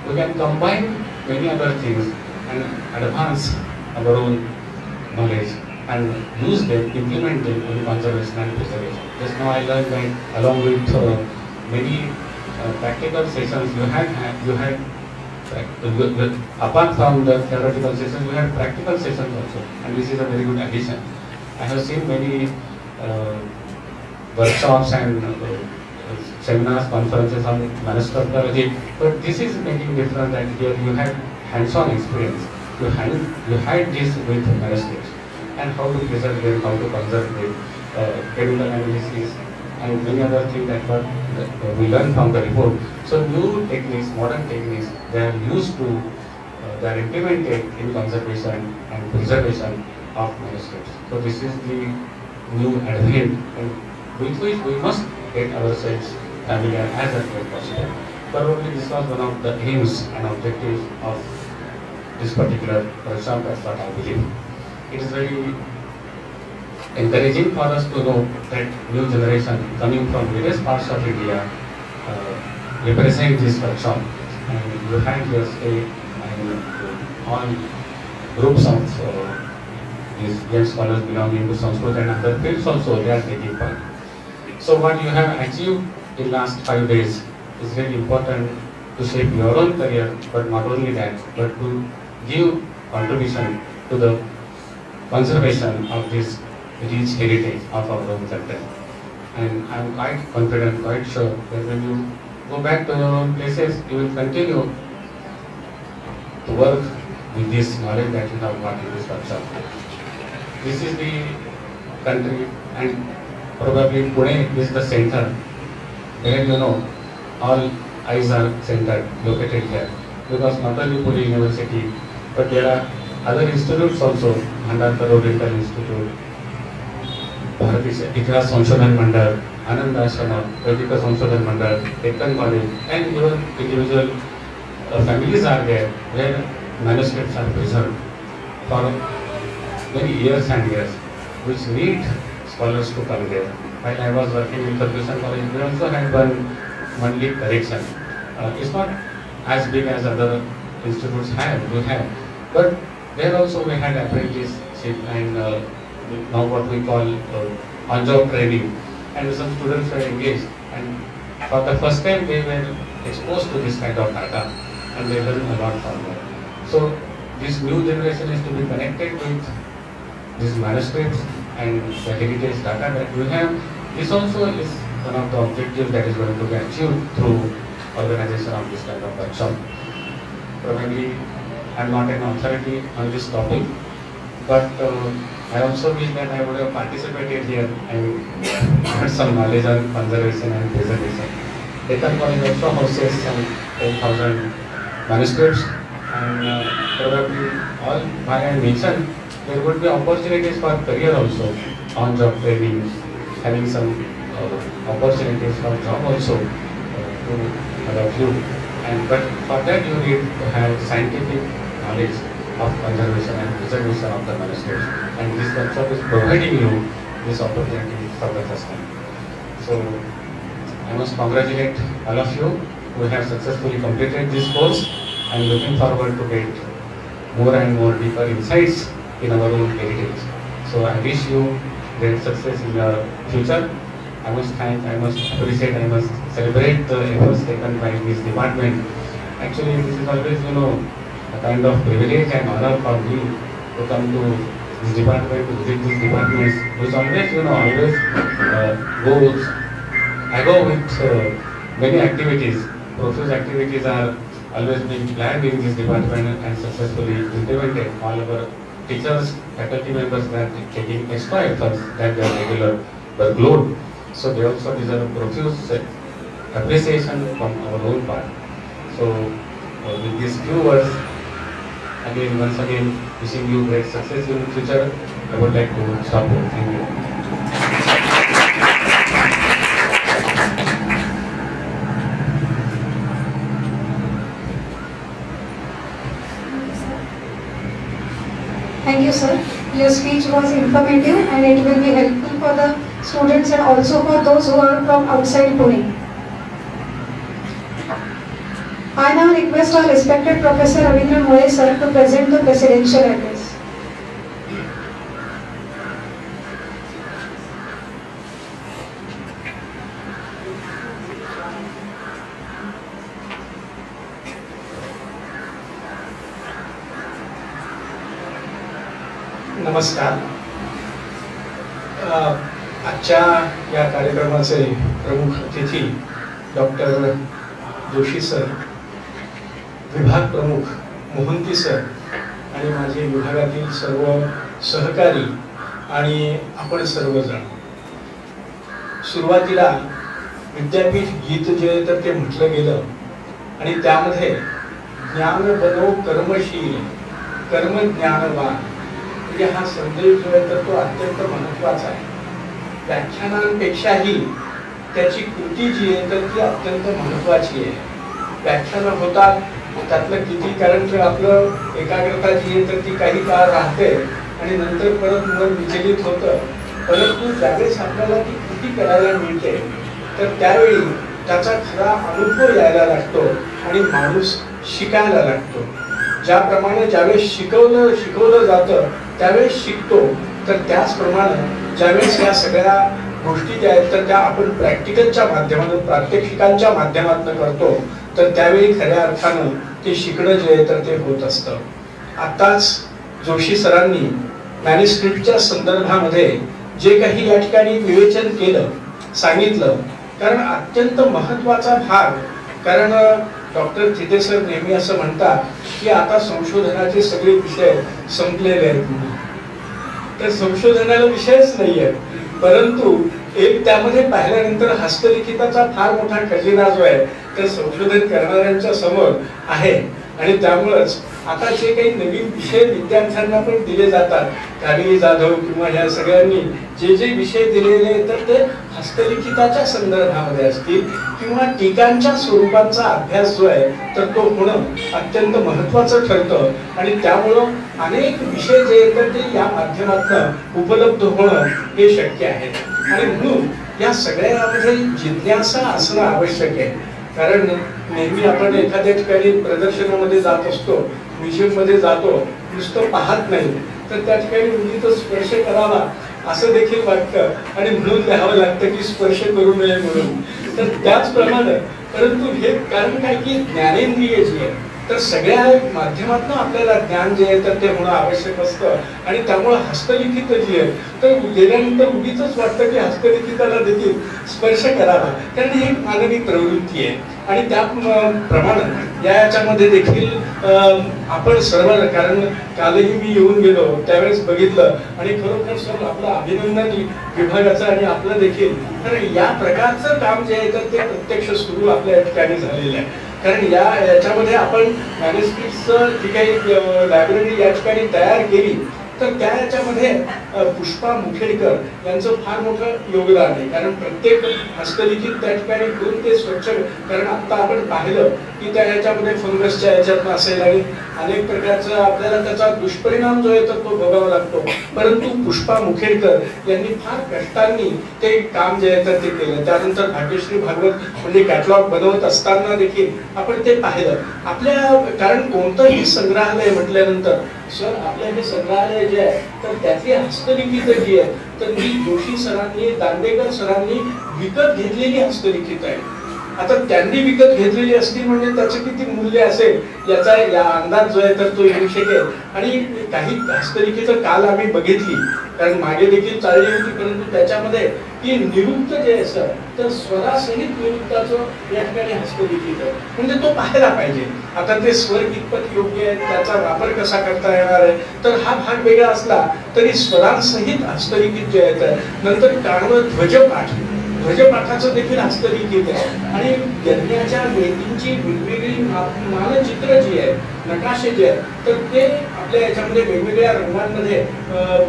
we can combine many other things and advance our own knowledge and use them, implement them in conservation and preservation. Just now I learned that along with many practical sessions, apart from the theoretical sessions, you had practical sessions also, and this is a very good addition. I have seen many workshops and seminars, conferences on manuscriptology, but this is making difference that here you have hands-on experience. You had this with manuscripts and how to preserve them, how to conserve them, chemical analysis, and many other things that we learn from the report. So new techniques, modern techniques, they are used to, they are implemented in conservation and preservation of manuscripts. So this is the new advent with which we must get ourselves familiar as early as possible. Probably this was one of the aims and objectives of this particular workshop, that's what I believe. It is very encouraging for us to know that new generation coming from various parts of India represent this workshop. And you have here stay and all groups of these young scholars belonging to Sanskrit and other fields also, they are taking part. So what you have achieved in last 5 days is very important to shape your own career, but not only that, but to give contribution to the conservation of this rich heritage of our own country. And I am quite confident, quite sure that when you go back to your own places, you will continue to work with this knowledge that you have got in this workshop. This is the country, and probably Pune is the center where all eyes are centered, located here. Because not only Pune University, but there are other institutes also, Bhandarkar Oriental Institute, Bharatiya Itihas Sanshadhan Mandal, Anand Ashrama, Vedika Sanshadhan Mandal, Deptt College, and even individual families are there where manuscripts are preserved for many years and years, which need scholars to come there. While I was working in Ferguson College, we also had one monthly correction. It's not as big as other institutes we have, but there also we had apprenticeship and now what we call on-job training, and some students were engaged, and for the first time they were exposed to this kind of data, and they learned a lot from that. So this new generation is to be connected with these manuscripts and the heritage data that we have. This also is one of the objectives that is going to be achieved through organization of this kind of workshop. Probably I am not an authority on this topic, but I also wish that I would have participated here and had some knowledge on conservation and preservation. Deptt College also houses some 10,000 manuscripts, and probably all why I mentioned, there would be opportunities for career also, on-job training, having some opportunities for job also to allow you. But for that you need to have scientific knowledge of conservation and preservation of the manuscripts. And this workshop is providing you this opportunity for the first time. So I must congratulate all of you who have successfully completed this course. I am looking forward to get more and more deeper insights in our own heritage. So I wish you great success in your future. I must thank, I must appreciate, I must celebrate the efforts taken by this department. Actually, this is always, a kind of privilege and honor for me to come to this department, to visit these departments, which always, goes. I go with many activities. Profuse activities are always being planned in this department and successfully implemented. All our teachers, faculty members, they are taking extra efforts than their regular workload. So they also deserve profuse appreciation from our own part. So with these few words, once again, wishing you great success in the future, I would like to stop here. Thank you. Thank you, sir. Your speech was informative and it will be helpful for the students and also for those who are from outside Pune. I now request our respected Professor Ravindra Muley, sir, to present the presidential address. नमस्कार. आजच्या या कार्यक्रमाचे प्रमुख अतिथी doctor Joshi sir, विभाग प्रमुख Mohanty sir आणि माझे विभागातील सर्व सहकारी आणि आपण सर्वजण. सुरुवातीला विद्यापीठ गीत जे तर ते म्हटलं गेलं आणि त्यामध्ये ज्ञान बनो कर्मशील कर्म ज्ञानवान म्हणजे हा संदेश जो आहे तर तो अत्यंत महत्त्वाचा आहे. व्याख्यानांपेक्षाही त्याची कृती जी आहे तर ती अत्यंत महत्त्वाची आहे. व्याख्यानं होतात त्यातलं किती, कारण तर आपलं एकाग्रता जी आहे तर ती काही काळ राहते आणि नंतर परत मन विचलित होतं. परंतु ज्यावेळेस आपल्याला ती कृती करायला मिळते तर त्यावेळी त्याचा खरा अनुभव यायला लागतो आणि माणूस शिकायला लागतो. ज्याप्रमाणे ज्यावेळेस शिकवलं जातं त्यावेळेस शिकतो, तर त्याचप्रमाणे ज्यावेळेस या सगळ्या गोष्टी ज्या आहेत तर त्या आपण प्रॅक्टिकलच्या माध्यमातून प्रात्यक्षिकांच्या माध्यमातून करतो तर त्यावेळी खऱ्या अर्थानं ते शिकणं जे आहे तर ते होत असतं. आत्ताच जोशी सरांनी मॅन्युस्क्रिप्टच्या संदर्भामध्ये जे काही या ठिकाणी विवेचन केलं सांगितलं, कारण अत्यंत महत्त्वाचा भाग. कारण डॉक्टर थिटे सर नेहमी असं म्हणतात की आता संशोधनाचे सगळे विषय संपलेले आहेत म्हणून. तर संशोधनाला विषयच नाही आहे, परंतु एक त्यामध्ये पाहिल्यानंतर हस्तलिखिताचा फार मोठा खजिना जो आहे तर संशोधन करणाऱ्यांच्या समोर आहे. आणि त्यामुळेच आता जे काही नवीन विषय विद्यार्थ्यांना पण दिले जातात, काली जाधव किंवा या सगळ्यांनी जे जे विषय दिलेले तर ते हस्तलिखिताच्या संदर्भामध्ये असतील किंवा टीकांच्या स्वरूपांचा अभ्यास जो आहे तर तो होणं अत्यंत महत्त्वाचं ठरतं. आणि त्यामुळं अनेक विषय जे आहेत ते या माध्यमातून उपलब्ध होणं हे शक्य आहे. आणि म्हणून या सगळ्यामध्ये जिज्ञासा असणं आवश्यक आहे. कारण नेहमी आपण एखाद्या ठिकाणी प्रदर्शनामध्ये जात असतो, म्युझियम मध्ये जातो, नुसतं पाहत नाही तर त्या ठिकाणी उगीच स्पर्श करावा असं देखील वाटतं आणि म्हणून लिहावं लागतं की स्पर्श करू नये म्हणून. तर त्याचप्रमाणे परंतु हे कारण काय की ज्ञानेंद्रिय जी आहे तर सगळ्या माध्यमातून आपल्याला ज्ञान जे आहे तर ते होणं आवश्यक असतं. आणि त्यामुळे हस्तलिखित जी आहे तर गेल्यानंतर उगीच वाटतं की हस्तलिखिताला देखील स्पर्श करावा, कारण ही एक मानवी प्रवृत्ती आहे. आणि त्याप्रमाणे याच्यामध्ये देखील आपण सर्व, कारण कालही मी येऊन गेलो त्यावेळेस बघितलं आणि खरोखर सर आपलं अभिनंदन विभागाचं आणि आपलं देखील. कारण या प्रकारचं काम जे आहे तर ते प्रत्यक्ष सुरू आपल्या ठिकाणी झालेलं आहे. कारण याच्यामध्ये आपण मॅन्युस्क्रिप्टचं जी काही लायब्ररी या ठिकाणी तयार केली तर त्या याच्यामध्ये पुष्पा मुखेडकर यांचं फार मोठं योगदान आहे. कारण प्रत्येक हस्तलिखित त्या ठिकाणी करून ते स्वच्छ, कारण आता आपण पाहिलं की त्या याच्यामध्ये फंगसच्या याच्यातून असेल आणि अनेक प्रकारचा आपल्याला त्याचा दुष्परिणाम जो आहे तर तो भोगावा लागतो. परंतु पुष्पा मुखेडकर यांनी फार कष्टांनी ते काम जे आहे तर ते केलं. त्यानंतर भाग्यश्री भागवत म्हणजे कॅटलॉग बनवत असताना देखील आपण ते पाहिलं. आपल्या कारण कोणतंही संग्रहालय म्हटल्यानंतर सर आपलं हे संग्रहालय जे आहे तर त्यातली हस्तलिखित जी आहे तर ती जोशी सरांनी, दांडेकर सरांनी विकत घेतलेली हस्तलिखित आहे. आता त्यांनी विकत घेतलेली असतील म्हणजे त्याचं किती मूल्य असेल याचा या अंदाज जो आहे तर तो येऊ शकेल. आणि काही हस्तलिखित काल आम्ही बघितली, कारण मागे देखील चालली होती, परंतु त्याच्यामध्ये की निरुक्त जे आहे सर तर स्वरासहित निरुक्ताचं या ठिकाणी हस्तलिखित आहे. म्हणजे तो पाहायला पाहिजे. आता ते स्वर कितपत योग्य आहे, त्याचा वापर कसा करता येणार आहे, तर हा भाग वेगळा असला तरी स्वरांसहित हस्तलिखित जे आहे तर नंतर कानवर ध्वजपाठाचं देखील हस्तलिखित आहे. आणि यज्ञाच्या वेदींची वेगवेगळी मानचित्र जी आहे, नकाशे जे आहेत तर ते आपल्या याच्यामध्ये वेगवेगळ्या रंगांमध्ये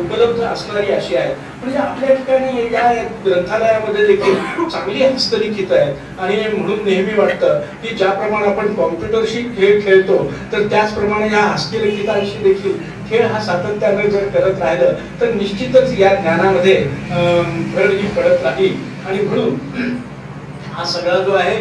उपलब्ध असणारी अशी आहेत. म्हणजे आपल्या ठिकाणी या ग्रंथालयामध्ये देखील चांगली हस्तलिखित आहेत. आणि म्हणून नेहमी वाटतं की ज्याप्रमाणे आपण कॉम्प्युटरशी खेळ खेळतो तर त्याचप्रमाणे या हस्तलिखितांशी देखील खेळ हा सातत्याने जर करत राहिलं तर निश्चितच या ज्ञानामध्ये भर ही पडत राहील. आणि म्हणून हा सगळा जो आहे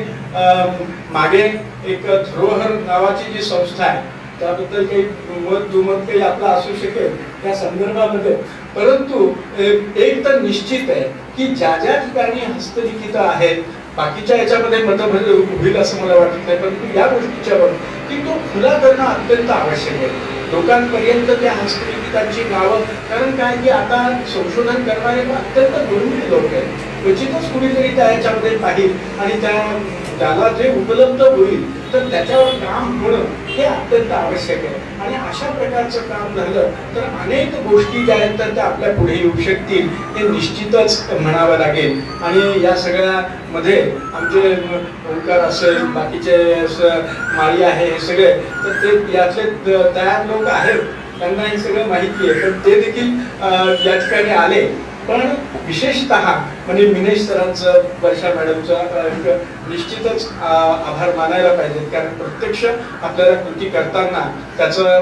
मागे एक धरोहर नावाची जी संस्था आहे त्याबद्दल काही मत दुमत काही आपला असू शकेल त्या संदर्भामध्ये, परंतु एक तर निश्चित आहे की ज्या ज्या ठिकाणी हस्तलिखित आहेत बाकीच्या याच्यामध्ये मतभेद होईल असं मला वाटत नाही, परंतु या गोष्टीच्या बाबतीत की तो खुला करणं अत्यंत आवश्यक आहे लोकांपर्यंत त्या हस्तलिखितांची नावं. कारण काय की आता संशोधन करणारे अत्यंत दुर्मिळ लोक आहेत, क्वचितच कुणीतरी त्या याच्यामध्ये पाहिजे आणि त्याला जे उपलब्ध होईल तर त्याच्यावर काम होणं हे अत्यंत आवश्यक आहे. आणि अशा प्रकारचं काम झालं तर अनेक गोष्टी ज्या आहेत तर त्या आपल्या पुढे येऊ शकतील हे निश्चितच म्हणावं लागेल. आणि या सगळ्यामध्ये आमचे ओंकार असेल, बाकीचे माळी आहे, हे सगळे तर ते यातले तयार लोक आहेत, त्यांना हे सगळं माहिती आहे, पण ते देखील या ठिकाणी आले. पण विशेषतः म्हणजे मिनेश सरांचं, वर्षा मॅडमचं निश्चितच आभार मानायला पाहिजेत, कारण प्रत्यक्ष आपल्याला कृती करताना त्याचा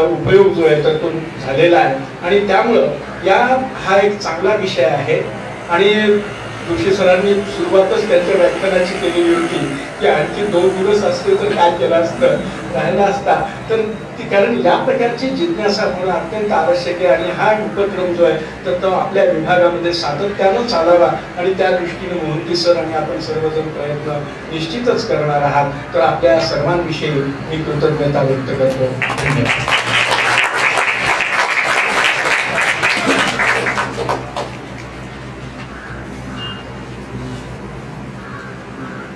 उपयोग जो आहे तर तो झालेला आहे. आणि त्यामुळं हा एक चांगला विषय आहे. आणि जोशी सरांनी सुरुवातच त्यांच्या व्याख्यानाची केलेली होती की आणखी 2 दिवस असते तर काय केलं असतं, राहिला असता तर कारण या प्रकारची जिज्ञासा होणं अत्यंत आवश्यक आहे. आणि हा उपक्रम जो आहे तर तो आपल्या विभागामध्ये सातत्यानं चालावा आणि त्या दृष्टीने मोहंती सर आणि आपण सर्वजण प्रयत्न निश्चितच करणार आहात. तर आपल्या सर्वांविषयी मी कृतज्ञता व्यक्त करतो. धन्यवाद.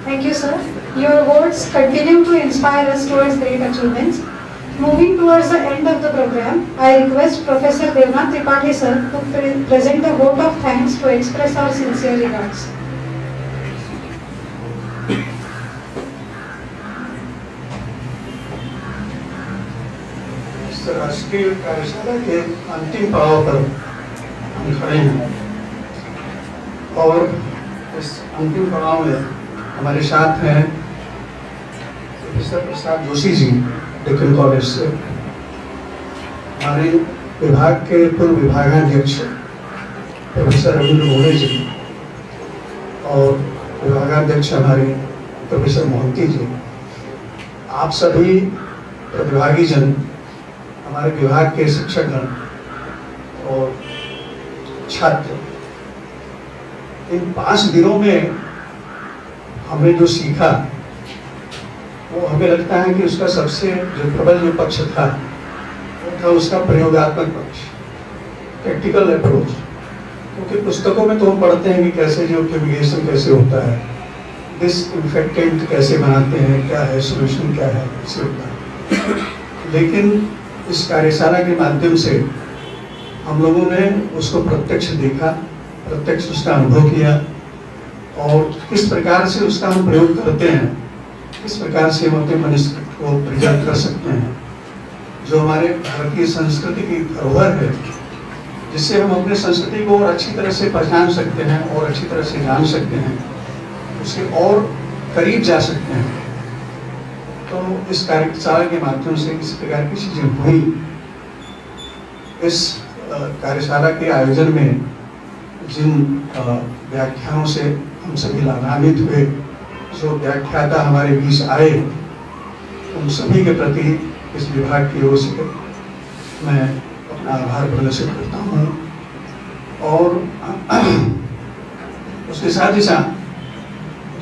Thank you, sir. Your words continue to inspire us towards great achievements. Moving towards the end of the program, I request Professor Valedictory sir to present a vote of thanks to express our sincere regards. राष्ट्रीय कार्यशाला के अंतिम पड़ाव पर हम खड़े हैं और इस अंतिम पड़ाव में हमारे साथ हैं प्रोफेसर प्रसाद जोशी जी, डेक्कन कॉलेज से, हमारे विभाग के पूर्व विभागाध्यक्ष प्रोफेसर रविंद्र जी और विभागाध्यक्ष हमारे प्रोफेसर मोहंती जी, आप सभी प्रतिभागी जन, हमारे विभाग के शिक्षकगण और छात्र, इन 5 दिनों में हमने जो सीखा वो हमें लगता है कि उसका सबसे जो प्रबल जो पक्ष था वो था उसका प्रयोगात्मक पक्ष, प्रैक्टिकल अप्रोच. क्योंकि पुस्तकों में तो हम पढ़ते हैं कि कैसे जो फ्यूमिगेशन कैसे होता है, डिसइंफेक्टेंट कैसे बनाते हैं, क्या है सोल्यूशन, क्या है, कैसे होता है. लेकिन इस कार्यशाला के माध्यम से हम लोगों ने उसको प्रत्यक्ष देखा, प्रत्यक्ष उसका अनुभव किया और किस प्रकार से उसका हम प्रयोग करते हैं, किस प्रकार से हम अपने मनुस्क्रिप्ट को प्रिजर्व कर सकते हैं, जो हमारे भारतीय संस्कृति की धरोहर है, जिससे हम अपने संस्कृति को और अच्छी तरह से पहचान सकते हैं और अच्छी तरह से जान सकते हैं, उसके और करीब जा सकते हैं. तो इस कार्यशाला के माध्यम से किस प्रकार की चीजें हुई, इस कार्यशाला के आयोजन में जिन व्याख्यानों से हम सभी लाभान्वित हुए, जो व्याख्याता हमारे बीच आए, उन सभी के प्रति इस विभाग की ओर से मैं अपना आभार प्रदर्शित करता हूँ. और उसके साथ ही साथ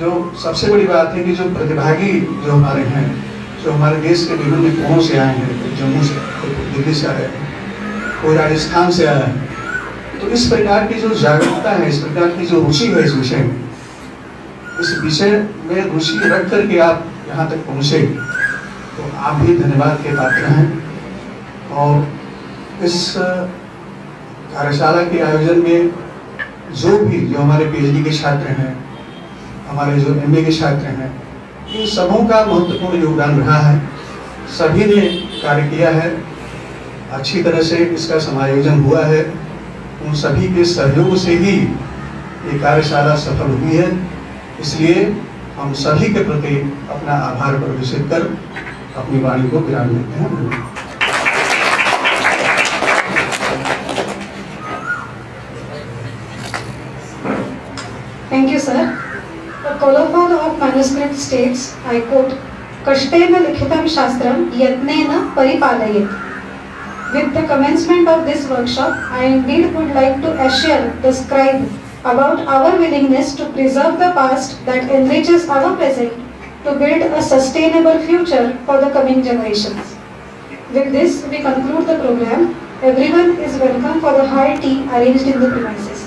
जो सबसे बड़ी बात है कि जो प्रतिभागी जो हमारे हैं, जो हमारे देश के विभिन्न कोणों से आए हैं, कोई जम्मू से, कोई दिल्ली से आए हैं, कोई राजस्थान से आया है, तो इस प्रकार की जो जागरूकता है, इस प्रकार की जो रुचि है इस विषय में, इस विषय में रुचि रख करके आप यहाँ तक पहुँचे, तो आप भी धन्यवाद के पात्र हैं. और इस कार्यशाला के आयोजन में जो हमारे PhD के छात्र हैं, हमारे जो MA के छात्र हैं, इन सबों का महत्वपूर्ण योगदान रहा है. सभी ने कार्य किया है, अच्छी तरह से इसका समायोजन हुआ है. उन सभी के सहयोग से ही ये कार्यशाला सफल हुई है. इसलिए हम सभी के प्रति अपना आभार प्रदर्शित कर अपनी वाणी को विराम देते हैं. Thank you, sir. The colophon of manuscript states, I quote, "Kashtena likhitam shastram yatnena paripalayeet." With the commencement of this workshop, I indeed would like to assure the scribe about our willingness to preserve the past that enriches our present to build a sustainable future for the coming generations. With this, we conclude the program. Everyone is welcome for the high tea arranged in the premises.